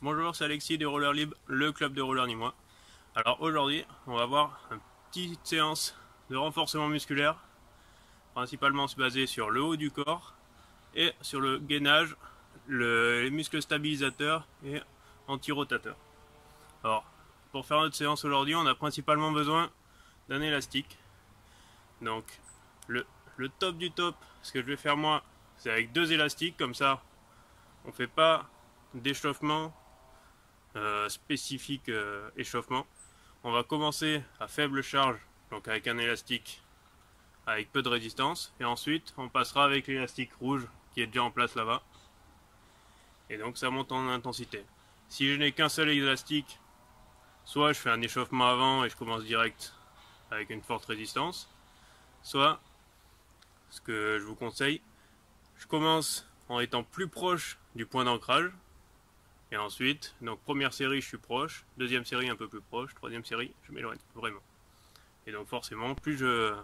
Bonjour, c'est Alexis de Roller Libre, le club de roller nîmois. Alors aujourd'hui, on va voir une petite séance de renforcement musculaire, principalement basée sur le haut du corps et sur le gainage, les muscles stabilisateurs et anti-rotateurs. Alors, pour faire notre séance aujourd'hui, on a principalement besoin d'un élastique. Donc, le, le top du top, ce que je vais faire moi, c'est avec deux élastiques, comme ça, on fait pas d'échauffement spécifique échauffement. On va commencer à faible charge, donc avec un élastique avec peu de résistance, et ensuite on passera avec l'élastique rouge qui est déjà en place là-bas, et donc ça monte en intensité. Si je n'ai qu'un seul élastique, soit je fais un échauffement avant et je commence direct avec une forte résistance, soit, ce que je vous conseille, je commence en étant plus proche du point d'ancrage, et ensuite, donc première série je suis proche, deuxième série un peu plus proche, troisième série je m'éloigne vraiment. Et donc forcément, plus je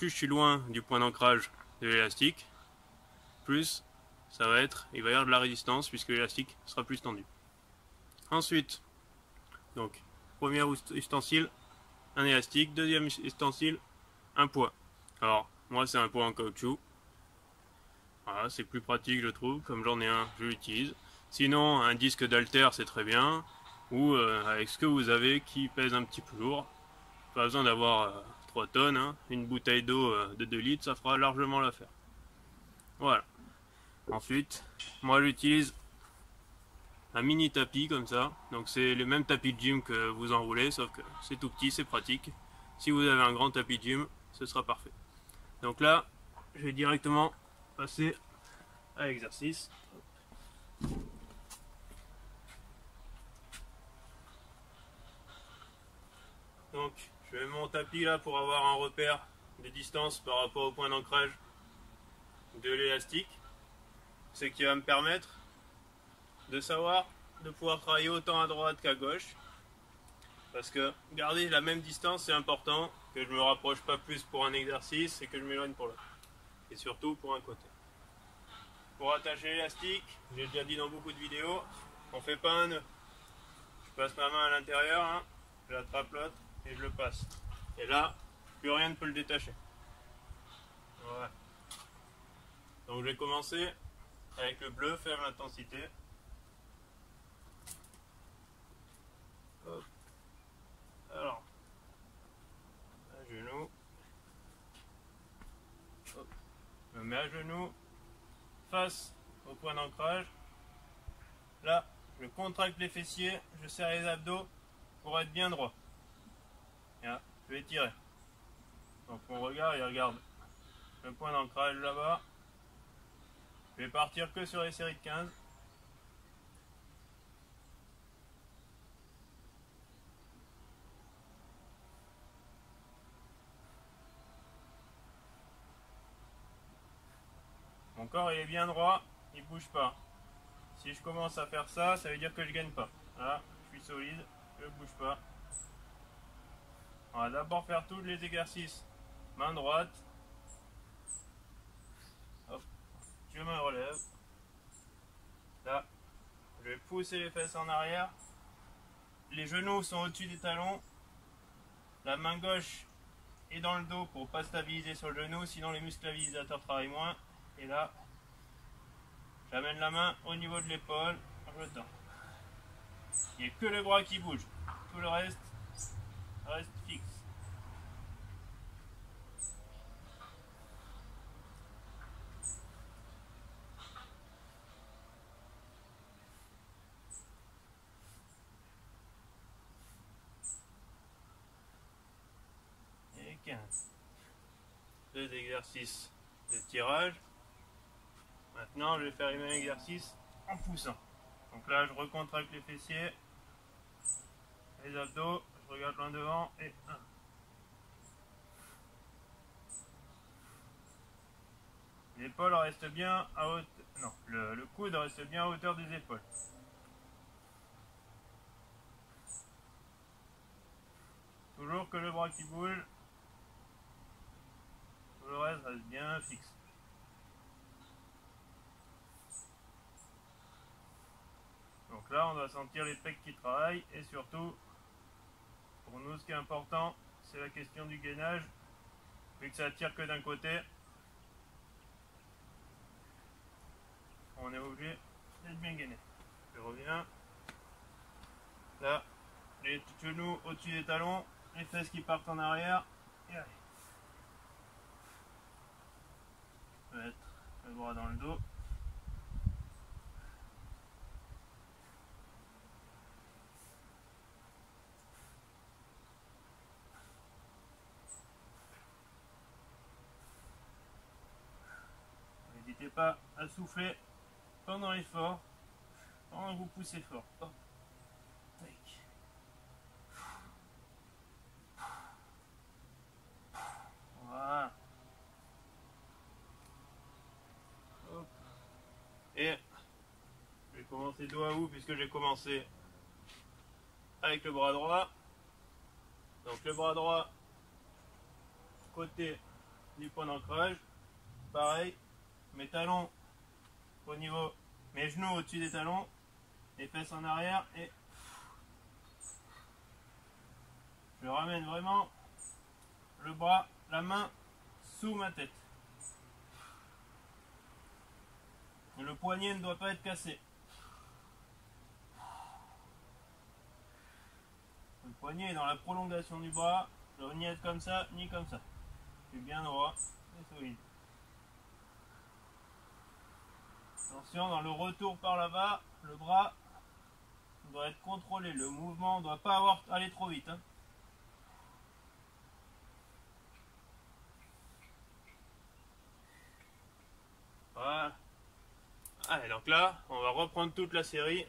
suis loin du point d'ancrage de l'élastique, plus il va y avoir de la résistance puisque l'élastique sera plus tendu. Ensuite, donc premier ustensile, un élastique, deuxième ustensile, un poids. Alors moi c'est un poids en caoutchouc. Voilà, c'est plus pratique je trouve, comme j'en ai un, je l'utilise. Sinon, un disque d'haltère c'est très bien, ou avec ce que vous avez qui pèse un petit peu lourd. Pas besoin d'avoir 3 tonnes, hein. Une bouteille d'eau de 2 litres, ça fera largement l'affaire. Voilà. Ensuite, moi j'utilise un mini tapis comme ça. Donc c'est le même tapis de gym que vous enroulez, sauf que c'est tout petit, c'est pratique. Si vous avez un grand tapis de gym, ce sera parfait. Donc là, je vais directement passer à l'exercice. Donc je mets mon tapis là pour avoir un repère de distance par rapport au point d'ancrage de l'élastique, ce qui va me permettre de savoir de pouvoir travailler autant à droite qu'à gauche, parce que garder la même distance c'est important, que je me rapproche pas plus pour un exercice et que je m'éloigne pour l'autre, et surtout pour un côté. Pour attacher l'élastique, j'ai déjà dit dans beaucoup de vidéos, on fait pas un nœud. Je passe ma main à l'intérieur, hein, j'attrape l'autre et je le passe, et là plus rien ne peut le détacher. Voilà. Donc je vais commencer avec le bleu, faible intensité. Hop. Alors, à genoux. Hop. Je me mets à genoux, face au point d'ancrage. Là, je contracte les fessiers, je serre les abdos pour être bien droit. Et là, je vais tirer. Donc mon regard, il regarde le point d'ancrage là-bas. Je vais partir que sur les séries de 15. Mon corps il est bien droit, il bouge pas. Si je commence à faire ça, ça veut dire que je gagne pas. Là, je suis solide, je ne bouge pas. On va d'abord faire tous les exercices. Main droite. Hop, je me relève. Là, je vais pousser les fesses en arrière. Les genoux sont au-dessus des talons. La main gauche est dans le dos pour ne pas stabiliser sur le genou, sinon les muscles stabilisateurs travaillent moins. Et là, j'amène la main au niveau de l'épaule, je tends. Il n'y a que le bras qui bouge. Tout le reste fixe. Et 15. Deux exercices de tirage. Maintenant, je vais faire le même exercice en poussant. Donc là, je recontracte les fessiers, les abdos, je regarde loin devant et 1. L'épaule reste bien à hauteur. Non, le coude reste bien à hauteur des épaules. Toujours que le bras qui bouge, tout le reste reste bien fixe. Donc Donc là, on doit sentir les pecs qui travaillent et surtout, pour nous, ce qui est important, c'est la question du gainage. Vu que ça tire que d'un côté, on est obligé d'être bien gainé. Je reviens. Là, les genoux au-dessus des talons, les fesses qui partent en arrière. Et allez. Mettre le bras dans le dos. N'hésitez pas à souffler pendant l'effort, pendant que vous poussez fort. Hop. Voilà. Hop. Et je vais commencer dos à vous puisque j'ai commencé avec le bras droit. Donc le bras droit côté du point d'ancrage. Pareil, mes talons au niveau, mes genoux au-dessus des talons, les fesses en arrière et je ramène vraiment le bras, la main sous ma tête. Le poignet ne doit pas être cassé. Le poignet est dans la prolongation du bras, je ne dois ni être comme ça, ni comme ça. Je suis bien droit et solide. Attention, dans le retour par là-bas, le bras doit être contrôlé. Le mouvement ne doit pas aller trop vite. Hein. Voilà. Allez, donc là, on va reprendre toute la série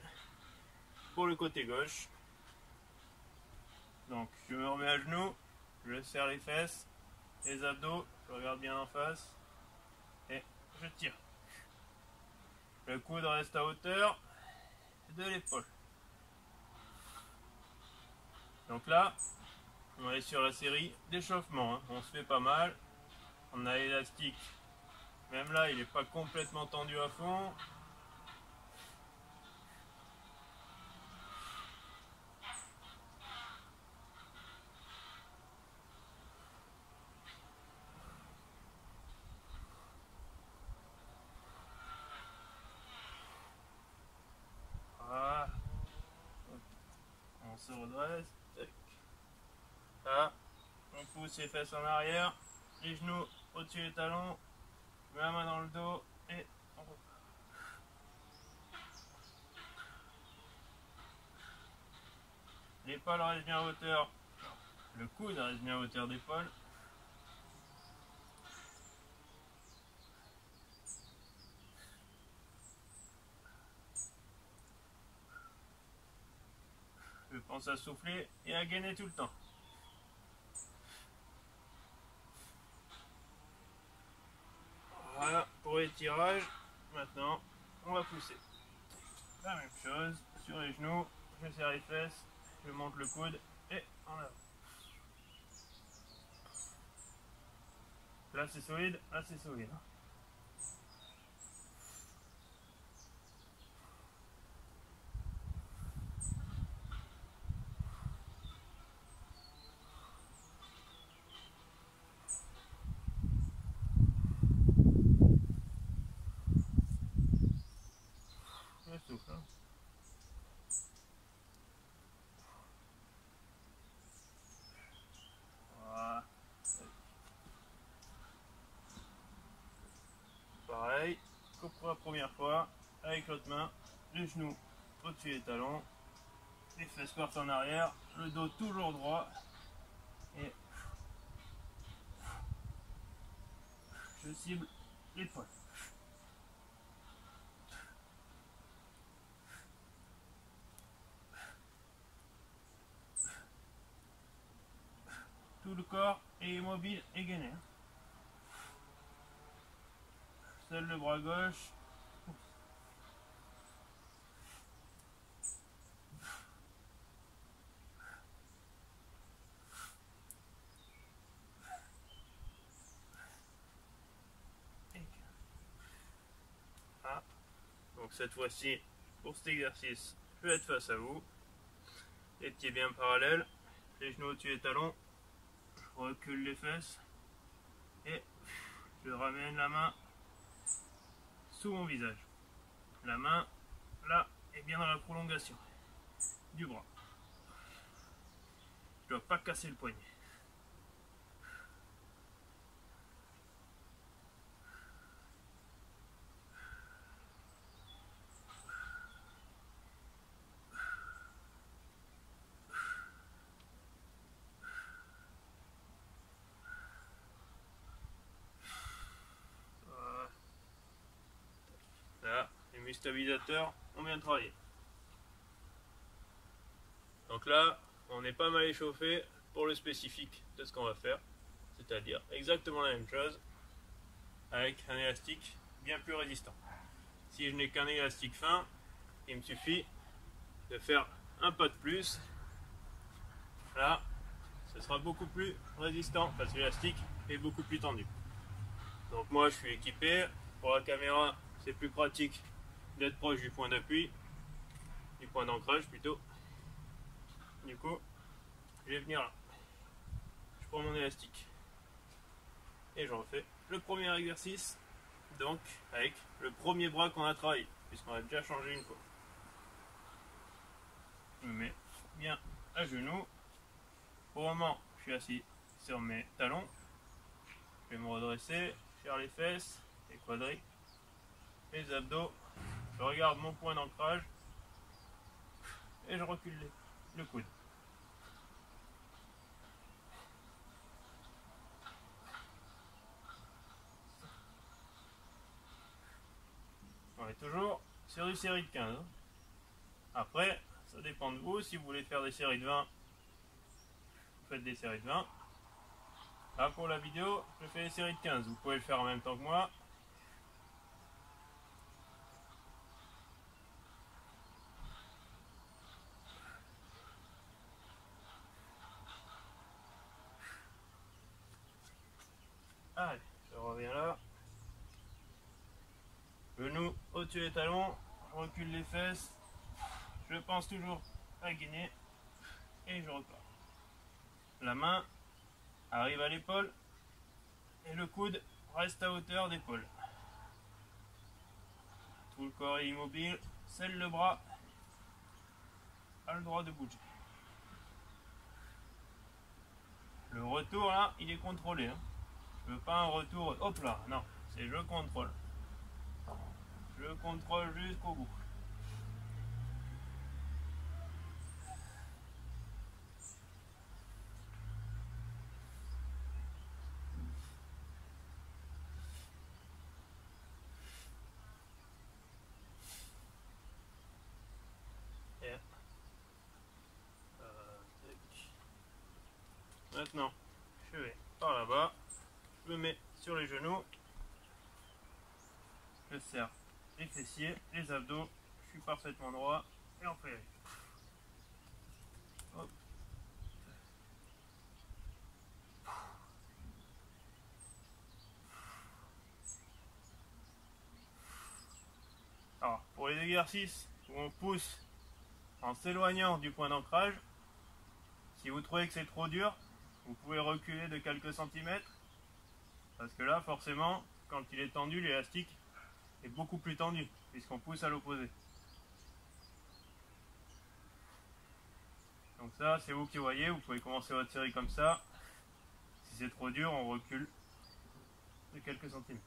pour le côté gauche. Donc, je me remets à genoux, je serre les fesses, les abdos, je regarde bien en face et je tire. Le coude reste à hauteur de l'épaule. Donc là, on est sur la série d'échauffement. Hein. On se fait pas mal. On a l'élastique. Même là, il n'est pas complètement tendu à fond. Voilà. On se redresse. Là, on pousse les fesses en arrière, les genoux au-dessus des talons, la main dans le dos et on repart. L'épaule reste bien à hauteur, le coude reste bien à hauteur d'épaule. Je pense à souffler et à gainer tout le temps. Voilà pour les tirages. Maintenant, on va pousser. La même chose sur les genoux, je serre les fesses, je monte le coude et en avant. Là c'est solide, là c'est solide. Je souffle. Hein. Voilà. Pareil, comme pour la première fois, avec l'autre main, les genoux au-dessus des talons, les fesses partent en arrière, le dos toujours droit et je cible l'épaule. Tout le corps est immobile et gainé. Seul le bras gauche. Ah. Donc cette fois-ci, pour cet exercice, je vais être face à vous, les pieds bien parallèles, les genoux au-dessus des talons, je recule les fesses et je ramène la main sous mon visage. La main là est bien dans la prolongation du bras. Je ne dois pas casser le poignet. Là, les muscles stabilisateurs ont bien travaillé. Donc là, on est pas mal échauffé pour le spécifique de ce qu'on va faire. C'est-à-dire exactement la même chose avec un élastique bien plus résistant. Si je n'ai qu'un élastique fin, il me suffit de faire un pas de plus. Là, ce sera beaucoup plus résistant parce que l'élastique est beaucoup plus tendu. Donc moi, je suis équipé. Pour la caméra, c'est plus pratique d'être proche du point d'appui, du point d'ancrage plutôt. Du coup, je vais venir là. Je prends mon élastique et j'en fais le premier exercice, donc avec le premier bras qu'on a travaillé, puisqu'on a déjà changé une fois. Je me mets bien à genoux. Au moment où je suis assis sur mes talons, je vais me redresser, faire les fesses, les quadris, les abdos. Je regarde mon point d'ancrage et je recule le coude. On est toujours sur une série de 15. Après, ça dépend de vous. Si vous voulez faire des séries de 20, vous faites des séries de 20. Là, pour la vidéo, je fais des séries de 15. Vous pouvez le faire en même temps que moi. Allez, je reviens là. Genoux au-dessus des talons, je recule les fesses, je pense toujours à gainer et je repars. La main arrive à l'épaule et le coude reste à hauteur d'épaule. Tout le corps est immobile, seul le bras a le droit de bouger. Le retour là, il est contrôlé. Hein. Je veux pas un retour, hop là, non, c'est je contrôle. Je contrôle jusqu'au bout. Et maintenant, je vais par là-bas, je me mets sur les genoux, je serre les fessiers, les abdos, je suis parfaitement droit et on fait. Hop. Alors, pour les exercices où on pousse en s'éloignant du point d'ancrage, si vous trouvez que c'est trop dur, vous pouvez reculer de quelques centimètres, parce que là, forcément, quand il est tendu, l'élastique est beaucoup plus tendu, puisqu'on pousse à l'opposé. Donc ça, c'est vous qui voyez, vous pouvez commencer votre série comme ça. Si c'est trop dur, on recule de quelques centimètres.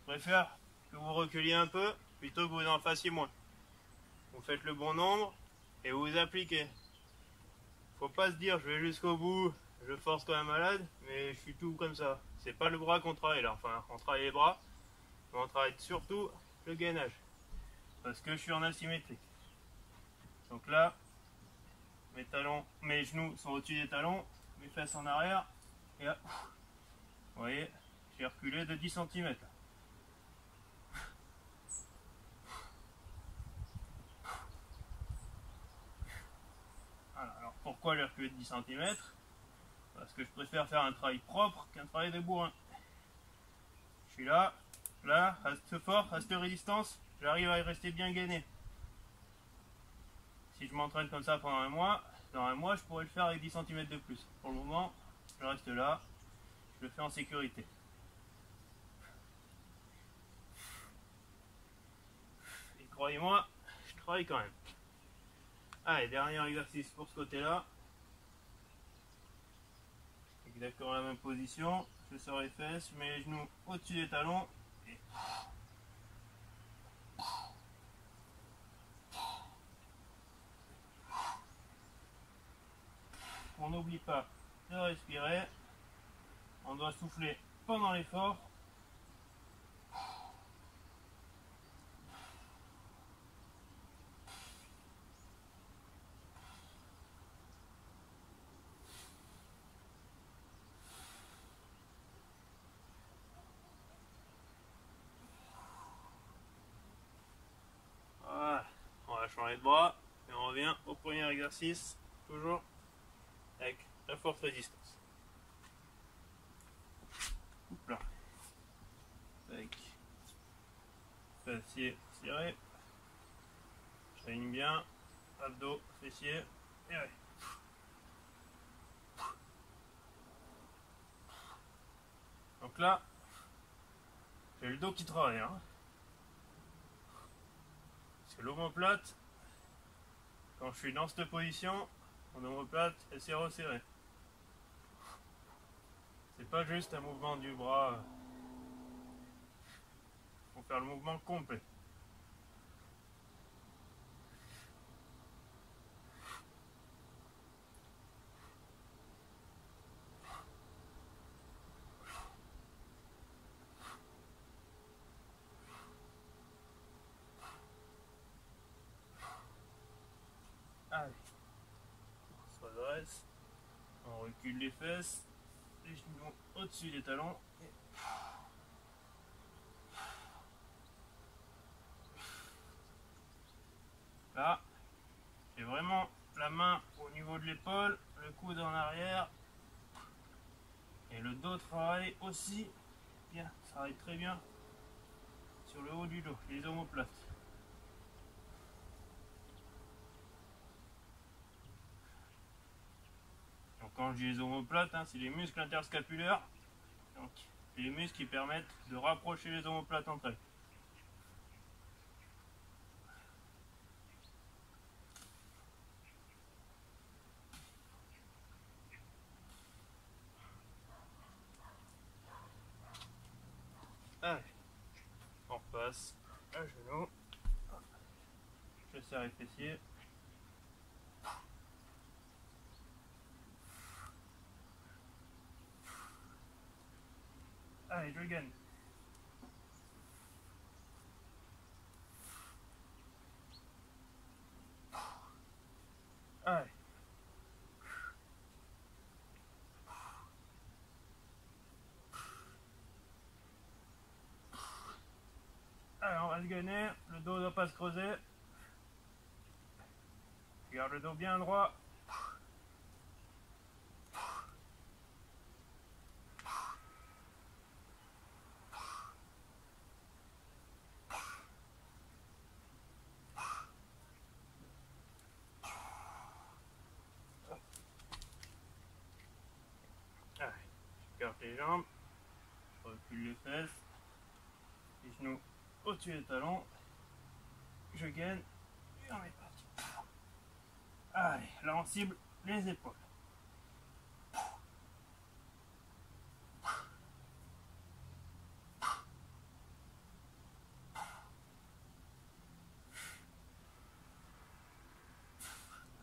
Je préfère que vous reculiez un peu plutôt que vous en fassiez moins. Vous faites le bon nombre et vous appliquez. Faut pas se dire je vais jusqu'au bout, je force quand même malade, mais je suis tout comme ça. C'est pas le bras qu'on travaille là, enfin on travaille les bras, mais on travaille surtout le gainage. Parce que je suis en asymétrique. Donc là, mes talons, mes genoux sont au-dessus des talons, mes fesses en arrière, et là, vous voyez, j'ai reculé de 10 cm. Pourquoi j'ai reculé de 10 cm? Parce que je préfère faire un travail propre qu'un travail de bourrin. Je suis là, reste fort, reste résistance, j'arrive à y rester bien gainé. Si je m'entraîne comme ça pendant un mois, dans un mois je pourrais le faire avec 10 cm de plus. Pour le moment, je reste là, je le fais en sécurité. Et croyez-moi, je travaille quand même. Allez, dernier exercice pour ce côté-là. Exactement la même position, je sors les fesses, je mets les genoux au-dessus des talons. Et... on n'oublie pas de respirer, on doit souffler pendant l'effort. Voilà, on va changer de bras et on revient au premier exercice, toujours avec la forte résistance. Oups là. Avec fessiers serrés, j'aligne bien, abdos, fessiers, et allez. Donc là, j'ai le dos qui travaille, hein. Parce que l'omoplate, quand je suis dans cette position, mon omoplate elle s'est resserrée. C'est pas juste un mouvement du bras. Il faut faire le mouvement complet. Allez, on se redresse, on recule les fesses, les genoux au-dessus des talons. Là, j'ai vraiment la main au niveau de l'épaule, le coude en arrière, et le dos travaille aussi bien, ça travaille très bien sur le haut du dos, les omoplates. Donc quand je dis les omoplates, hein, c'est les muscles interscapulaires, donc les muscles qui permettent de rapprocher les omoplates entre elles. Allez, on repasse à genoux, je serre les fessiers. Allez, je gagne. Allez. Allez, on va se gainer, le dos ne doit pas se creuser. Je garde le dos bien droit. Allez, je garde les jambes, je recule les fesses, les genoux au-dessus des talons, je gaine et on est parti. Allez, là on cible les épaules.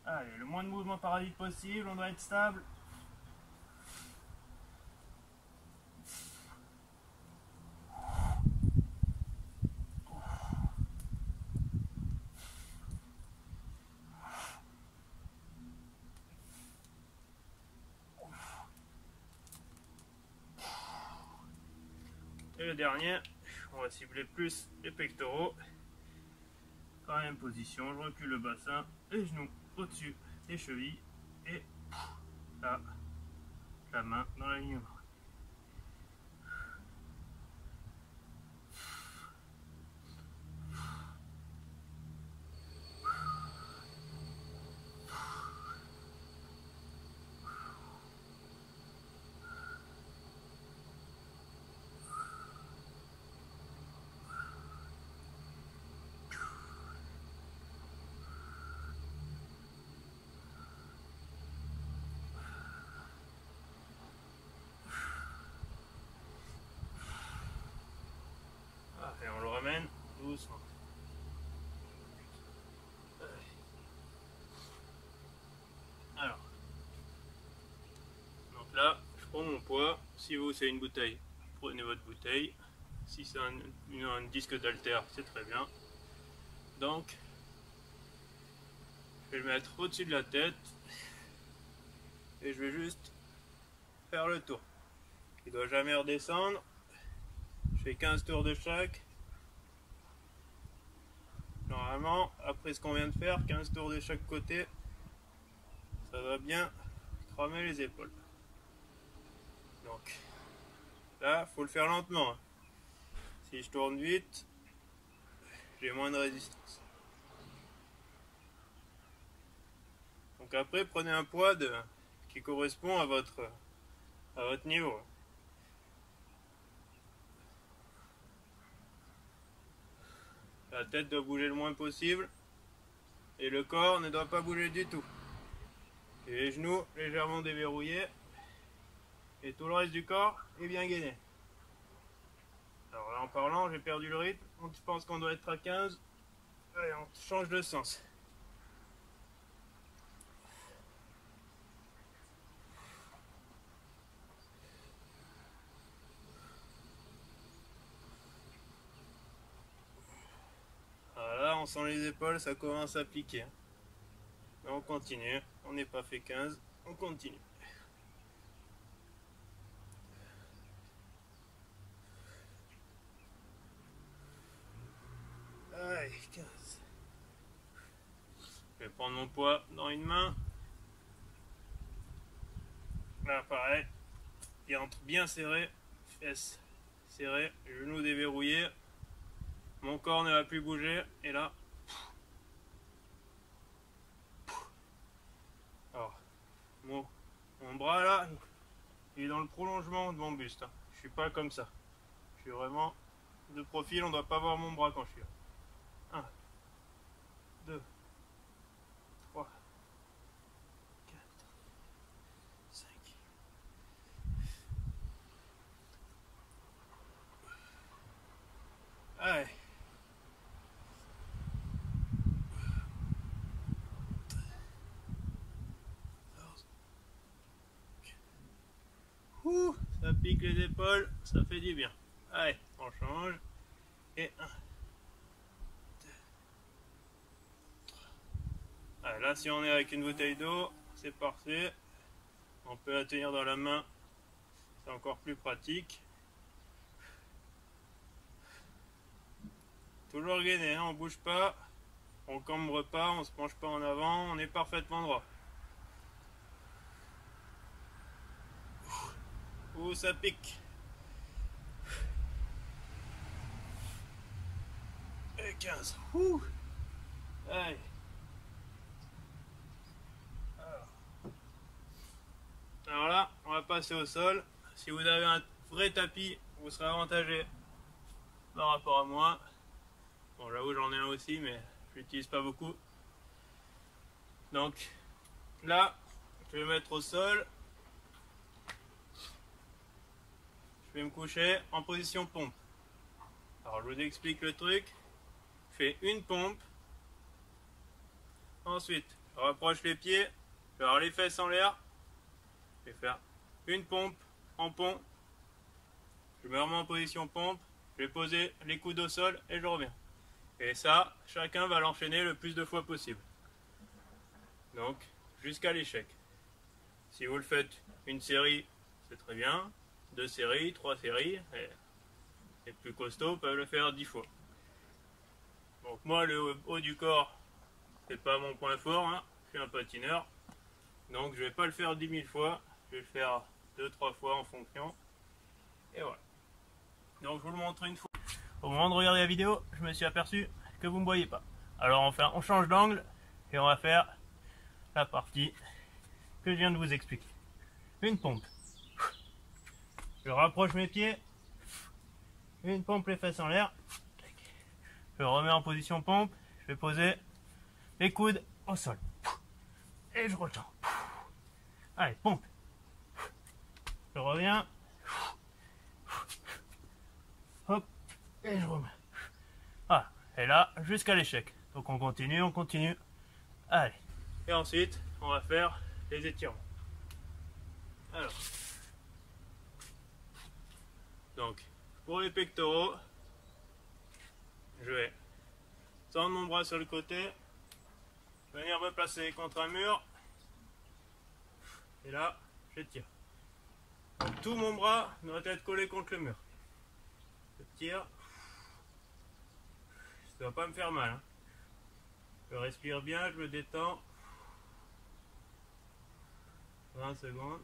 Allez, le moins de mouvement parallèle possible, on doit être stable. Et le dernier, on va cibler plus les pectoraux. Dans la même position, je recule le bassin, les genoux au-dessus des chevilles Et là, la main dans l'alignement. Et on le ramène doucement. Alors, donc là, je prends mon poids. Si vous, c'est une bouteille, prenez votre bouteille. Si c'est un disque d'haltère, c'est très bien. Donc, je vais le mettre au-dessus de la tête. Et je vais juste faire le tour. Il ne doit jamais redescendre. Je fais 15 tours de chaque. Normalement, après ce qu'on vient de faire, 15 tours de chaque côté, ça va bien cramer les épaules. Donc là, il faut le faire lentement. Si je tourne vite, j'ai moins de résistance. Donc après, prenez un poids qui correspond à votre niveau. La tête doit bouger le moins possible et le corps ne doit pas bouger du tout. Et les genoux légèrement déverrouillés et tout le reste du corps est bien gainé. Alors là, en parlant, j'ai perdu le rythme. On pense qu'on doit être à 15. Allez, on change de sens. Voilà, on sent les épaules, ça commence à piquer. Mais on continue, on n'est pas fait 15, on continue. Allez, 15. Je vais prendre mon poids dans une main. Là, pareil, il entre bien serré, fesses serrées, genoux déverrouillés. Mon corps ne va plus bouger, et là, alors, mon bras là, il est dans le prolongement de mon buste. Je suis pas comme ça. Je suis vraiment de profil, on doit pas voir mon bras quand je suis là. 1, 2, 3, 4, 5. Allez. Ouh, ça pique les épaules, ça fait du bien. Allez, on change. Et 1, 2, 3. Allez, là, si on est avec une bouteille d'eau, c'est parfait. On peut la tenir dans la main, c'est encore plus pratique. Toujours gainé, hein, on bouge pas, on cambre pas, on se penche pas en avant, on est parfaitement droit. Ouh, ça pique. Et 15. Ouh. Allez. Alors là, on va passer au sol. Si vous avez un vrai tapis, vous serez avantagé par rapport à moi. Bon, j'avoue, j'en ai un aussi, mais je l'utilise pas beaucoup. Donc là, je vais me mettre au sol. Je vais me coucher en position pompe. Alors je vous explique le truc. Je fais une pompe. Ensuite, je rapproche les pieds. Je vais avoir les fesses en l'air. Je vais faire une pompe en pont. Je me remets en position pompe. Je vais poser les coudes au sol et je reviens. Et ça, chacun va l'enchaîner le plus de fois possible. Donc, jusqu'à l'échec. Si vous le faites une série, c'est très bien. 2 séries, 3 séries. Et les plus costauds peuvent le faire 10 fois. Donc moi, le haut du corps, c'est pas mon point fort. Hein. Je suis un patineur. Donc je vais pas le faire 10 000 fois, je vais le faire 2-3 fois en fonction. Et voilà. Donc je vous le montre une fois. Au moment de regarder la vidéo, je me suis aperçu que vous ne me voyez pas. Alors on change d'angle et on va faire la partie que je viens de vous expliquer. Une pompe. Je rapproche mes pieds. Une pompe les fesses en l'air. Je remets en position pompe. Je vais poser les coudes au sol. Et je retiens. Allez, pompe. Je reviens. Hop. Et je remets. Voilà. Et là, jusqu'à l'échec. Donc on continue, on continue. Allez. Et ensuite, on va faire les étirements. Alors. Donc, pour les pectoraux, je vais tendre mon bras sur le côté, venir me placer contre un mur, et là, j'étire. Donc tout mon bras doit être collé contre le mur. Je tire. Ça ne va pas me faire mal. Hein. Je respire bien, je me détends. 20 secondes.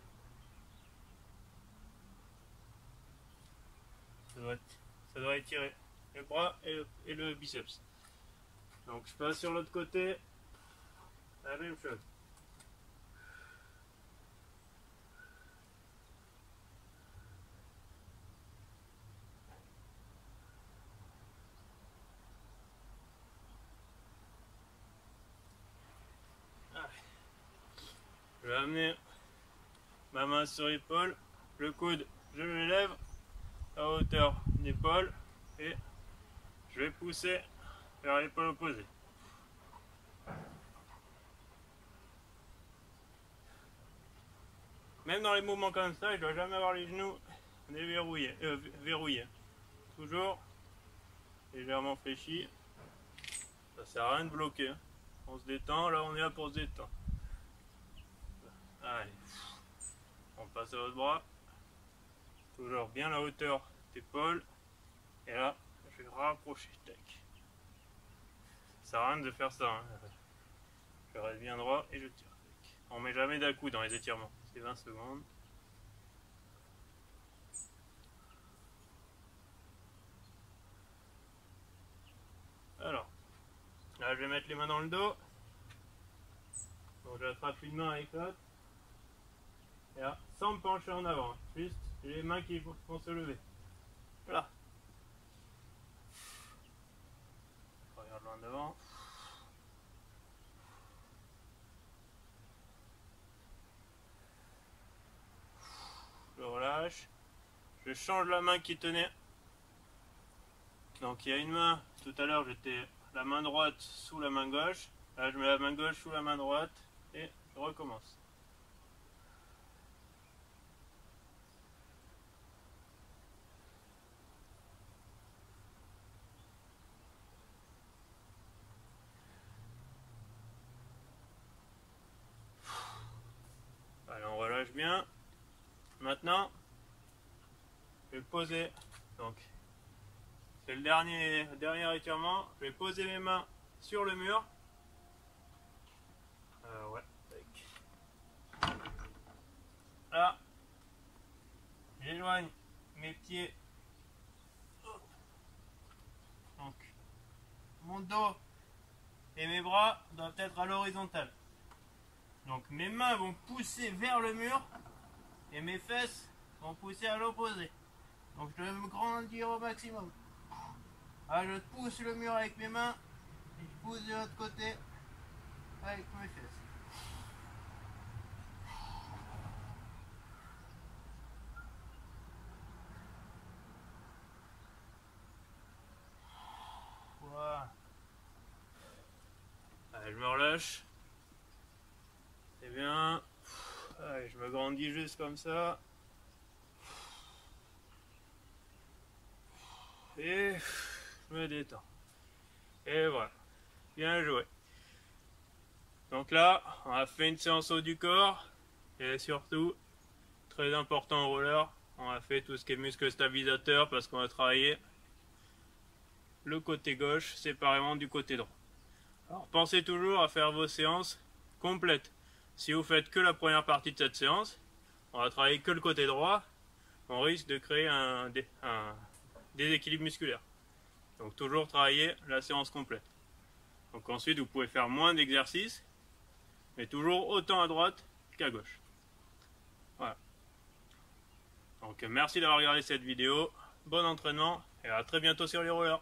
Ça doit étirer le bras et le biceps. Donc je passe sur l'autre côté, la même chose. Allez. Je vais amener ma main sur l'épaule, le coude, je le lève à hauteur d'épaule et je vais pousser vers l'épaule opposée. Même dans les mouvements comme ça, je ne dois jamais avoir les genoux verrouillés. Toujours légèrement fléchis. Ça sert à rien de bloquer. On se détend, là on est là pour se détendre. Allez, on passe à l'autre bras. Toujours bien la hauteur d'épaule. Et là, je vais rapprocher. Tac. Ça sert à rien de faire ça. Hein. Je reste bien droit et je tire. Tac. On met jamais d'à-coup dans les étirements. C'est 20 secondes. Alors, là je vais mettre les mains dans le dos. Donc j'attrape une main avec l'autre. Et là, sans me pencher en avant. Juste les mains qui vont se lever. Voilà. Je regarde loin devant. Je relâche. Je change la main qui tenait. Donc il y a une main, tout à l'heure j'étais la main droite sous la main gauche. Là je mets la main gauche sous la main droite et je recommence. Allez, on relâche bien. Maintenant, je vais poser. Donc, c'est le dernier étirement. Je vais poser mes mains sur le mur. Ouais. Là, j'éloigne mes pieds. Donc, mon dos et mes bras doivent être à l'horizontale. Donc mes mains vont pousser vers le mur et mes fesses vont pousser à l'opposé. Donc je dois me grandir au maximum. Ah, je pousse le mur avec mes mains et je pousse de l'autre côté avec mes fesses. Voilà. Allez, je me relâche. C'est bien. Allez, je me grandis juste comme ça. Et je me détends. Et voilà. Bien joué. Donc là, on a fait une séance haut du corps. Et surtout, très important au roller, on a fait tout ce qui est muscle stabilisateur parce qu'on a travaillé le côté gauche séparément du côté droit. Alors pensez toujours à faire vos séances complètes. Si vous faites que la première partie de cette séance, on va travailler que le côté droit, on risque de créer un déséquilibre musculaire. Donc toujours travailler la séance complète. Donc ensuite vous pouvez faire moins d'exercices, mais toujours autant à droite qu'à gauche. Voilà. Donc merci d'avoir regardé cette vidéo, bon entraînement et à très bientôt sur les rollers.